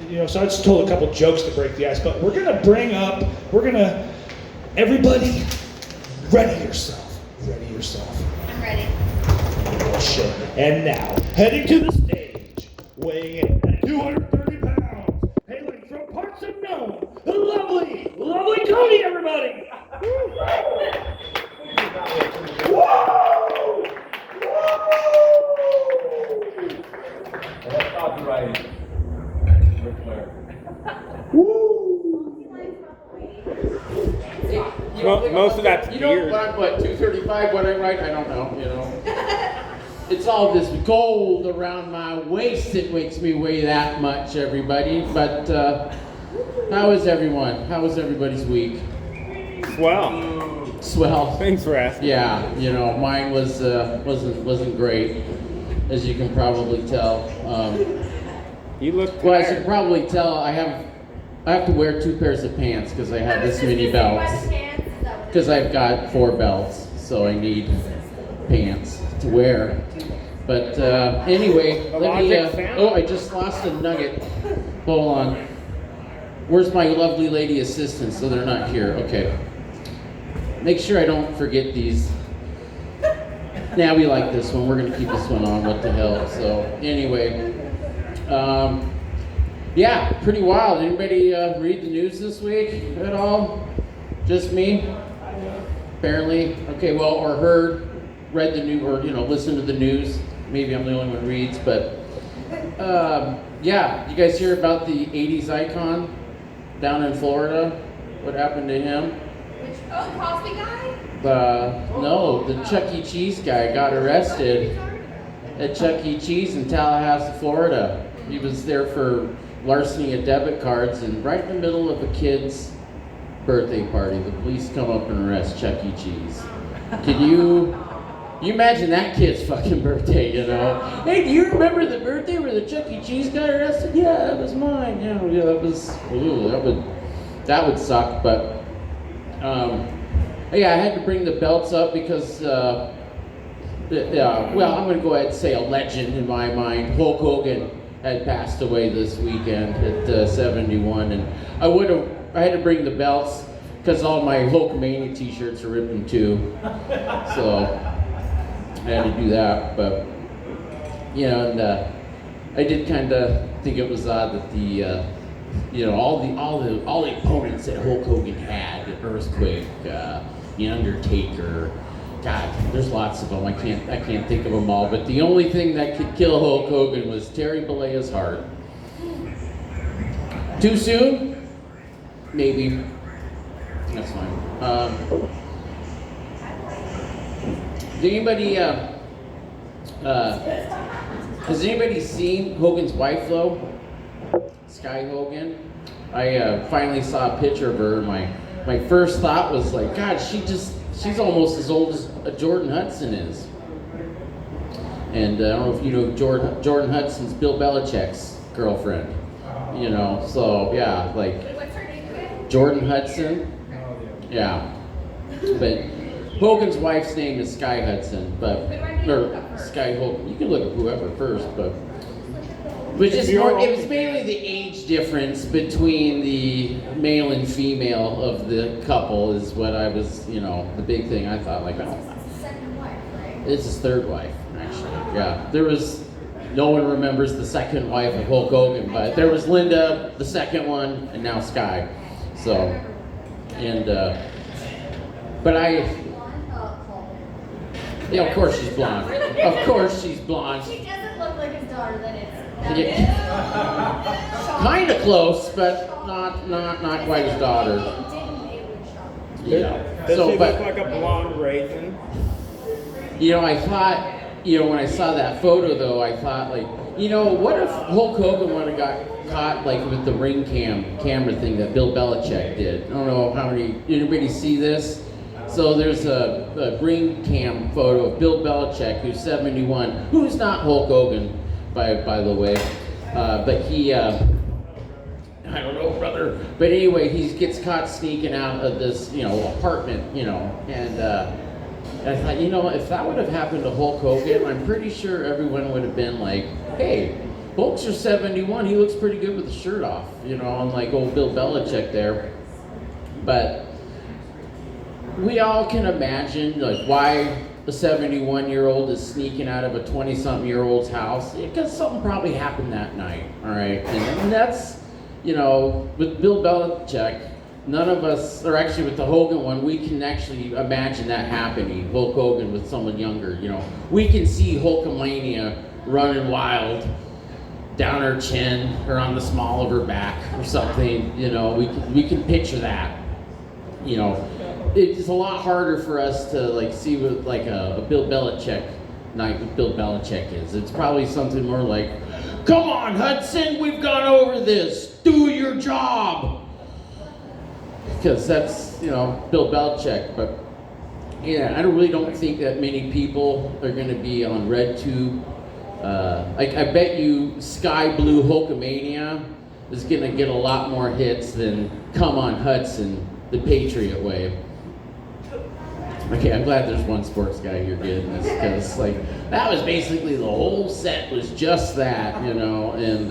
So I just told a couple jokes to break the ice, but everybody, ready yourself. I'm ready. Oh, shit. And now, heading to the stage, weighing in at 230 pounds, hailing from parts unknown, the lovely Cody, everybody! Whoa! That's copyrighted. Most of that's beard. What, 235 when I write? I don't know, It's all this gold around my waist that makes me weigh that much, everybody. But how is everyone? How was everybody's week? Swell. Thanks for asking. Yeah, mine wasn't great, as you can probably tell. You look tired. Well, as you can probably tell, I have to wear 2 pairs of pants because I have this many belts. Because I've got 4 belts, so I need pants to wear. But anyway, I just lost a nugget. Hold on. Where's my lovely lady assistants? So they're not here. Okay. Make sure I don't forget these. Now we like this one. We're gonna keep this one on. What the hell? So anyway, yeah, pretty wild. Anybody read the news this week at all? Just me? Apparently. Okay. Well, or read the news, or listened to the news. Maybe I'm the only one who reads, but yeah. You guys hear about the '80s icon down in Florida? What happened to him? The Cosby guy? No, the Chuck E. Cheese guy got arrested at Chuck E. Cheese in Tallahassee, Florida. He was there for larceny of debit cards, and right in the middle of a kid's birthday party, the police come up and arrest Chuck E. Cheese. Can you imagine that kid's fucking birthday, Hey, do you remember the birthday where the Chuck E. Cheese got arrested? Yeah, that was mine. Yeah, that was, that would suck, but yeah, I had to bring the belts up because, well, I'm going to go ahead and say a legend in my mind. Hulk Hogan had passed away this weekend at 71, and I had to bring the belts because all my Hulkamania t-shirts are ripping too. So I had to do that, but and I did kind of think it was odd that the all the opponents that Hulk Hogan had, the Earthquake, the Undertaker, God, there's lots of them. I can't think of them all. But the only thing that could kill Hulk Hogan was Terry Bollea's heart. Too soon? Maybe. That's fine. Did anybody? Has anybody seen Hogan's wife though? Sky Hogan. I finally saw a picture of her. My first thought was like, God, she's almost as old as Jordan Hudson is. And I don't know if you know Jordan Hudson's Bill Belichick's girlfriend. So yeah, like What's her name again? Jordan Hudson. Yeah. But Hogan's wife's name is Sky Hudson, or Sky Hogan. You can look at whoever first, but it was mainly the age difference between the male and female of the couple is what I was, the big thing I thought, like, oh, Second wife, right? it's his third wife, actually. Yeah, no one remembers the second wife of Hulk Hogan, but there was Linda, the second one, and now Sky. So, and, but yeah, of course she's blonde. Of course she's blonde. She doesn't look like his daughter, then it's... Kind of close, but not quite his daughter. Yeah. Does she look like a blonde raisin? I thought, when I saw that photo though, I thought like, what if Hulk Hogan would have got caught like with the ring camera thing that Bill Belichick did? I don't know anybody see this? So there's a ring cam photo of Bill Belichick, who's 71, who's not Hulk Hogan, by the way, but he, I don't know, brother. But anyway, he gets caught sneaking out of this, apartment, and I thought, if that would have happened to Hulk Hogan, I'm pretty sure everyone would have been like, hey, Hulkster 71, he looks pretty good with the shirt off, unlike old Bill Belichick there. But we all can imagine why the 71-year-old is sneaking out of a 20-something-year-old's house, because something probably happened that night, all right? And that's, with Bill Belichick, none of us, or actually with the Hogan one, we can actually imagine that happening, Hulk Hogan with someone younger, We can see Hulkamania running wild down her chin or on the small of her back or something, we can picture that. It's a lot harder for us to see what a Bill Belichick night with Bill Belichick is. It's probably something more like, "Come on, Hudson, we've gone over this. Do your job." Because that's Bill Belichick. But yeah, I really don't think that many people are going to be on RedTube. I bet you Sky Blue Hulkamania is going to get a lot more hits than "Come on, Hudson, the Patriot Way." Okay, I'm glad there's one sports guy here getting this, because that was basically the whole set was just that, and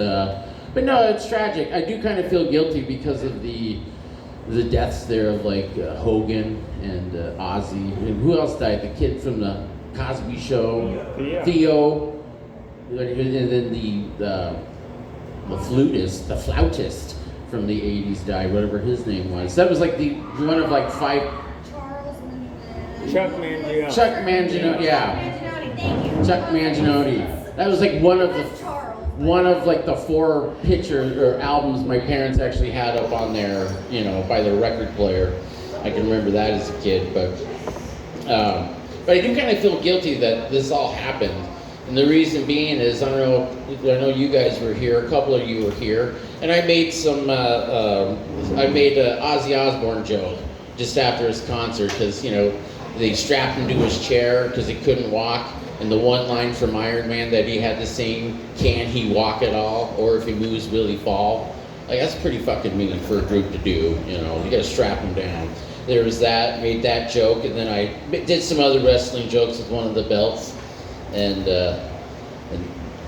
but no, it's tragic. I do kind of feel guilty because of the deaths there of Hogan and Ozzy, and who else died? The kid from the Cosby Show, Theo, and then the flautist from the 80s died, whatever his name was. That was the one of 5. Chuck Mangione. Chuck Mangione, yeah. Chuck Mangione. That was one of the 4 pictures or albums my parents actually had up on their, by their record player. I can remember that as a kid, but I do kind of feel guilty that this all happened. And the reason being is, I know you guys were here, a couple of you were here, and I made I made an Ozzy Osbourne joke just after his concert, because, they strapped him to his chair because he couldn't walk, and the one line from Iron Man that he had to sing, "Can he walk at all? Or if he moves, will he fall?" That's pretty fucking mean for a group to do, you gotta strap him down. There was that, made that joke, and then I did some other wrestling jokes with one of the belts, and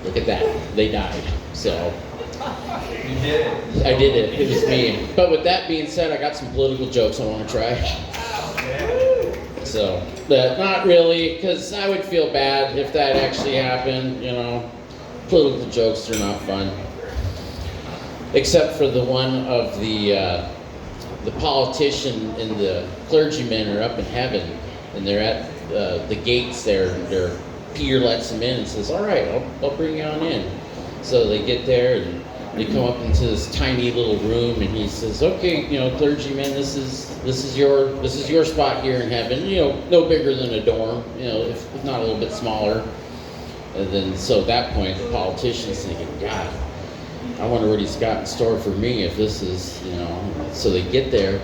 look at that, they died, so. You did it. I did it, it was me. But with that being said, I got some political jokes I want to try. So, but not really, because I would feel bad if that actually happened, Political jokes are not fun. Except for the one of the politician and the clergyman are up in heaven, and they're at the gates there, and Peter lets them in and says, "All right, I'll bring you on in." So they get there, and they come up into this tiny little room, and he says, "Okay, clergyman, this is your spot here in heaven. No bigger than a dorm. If not a little bit smaller." And then, so at that point, the politician's thinking, "God, I wonder what he's got in store for me if this is, So they get there,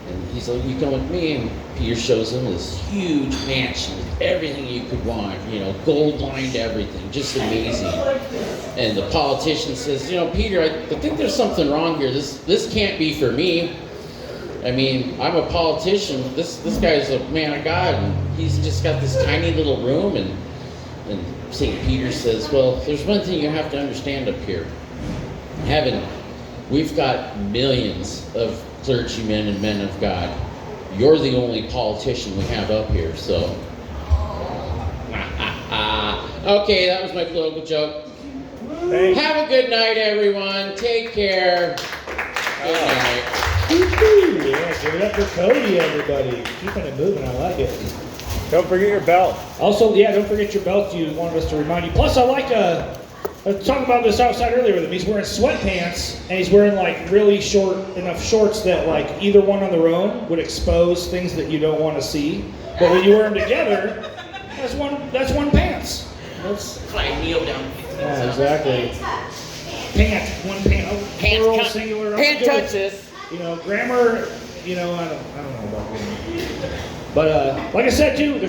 and he's like, "You come with me," and Peter shows him this huge mansion with everything you could want, gold-lined everything, just amazing. And the politician says, "Peter, I think there's something wrong here. This can't be for me. I mean, I'm a politician. This guy's a man of God, and he's just got this tiny little room." And St. Peter says, "Well, there's one thing you have to understand up here. In heaven, we've got millions of clergymen and men of God. You're the only politician we have up here, so." Okay, that was my political joke. Thanks. Have a good night, everyone. Take care. Good night. Woo-hoo. Yeah, give it up for Cody, everybody. Keeping it moving, I like it. Don't forget your belt. Also, yeah, don't forget your belt. You wanted us to remind you. Plus, I like I was talking about this outside earlier with him. He's wearing sweatpants, and he's wearing really short enough shorts that either one on their own would expose things that you don't want to see. But when you wear them together, that's one pants. That's Kneel down. yeah, exactly. Pant, one pant. Oh, Pant plural, cut- singular. Pant I'm good. touches. Grammar. I don't know about grammar. But like I said too, there's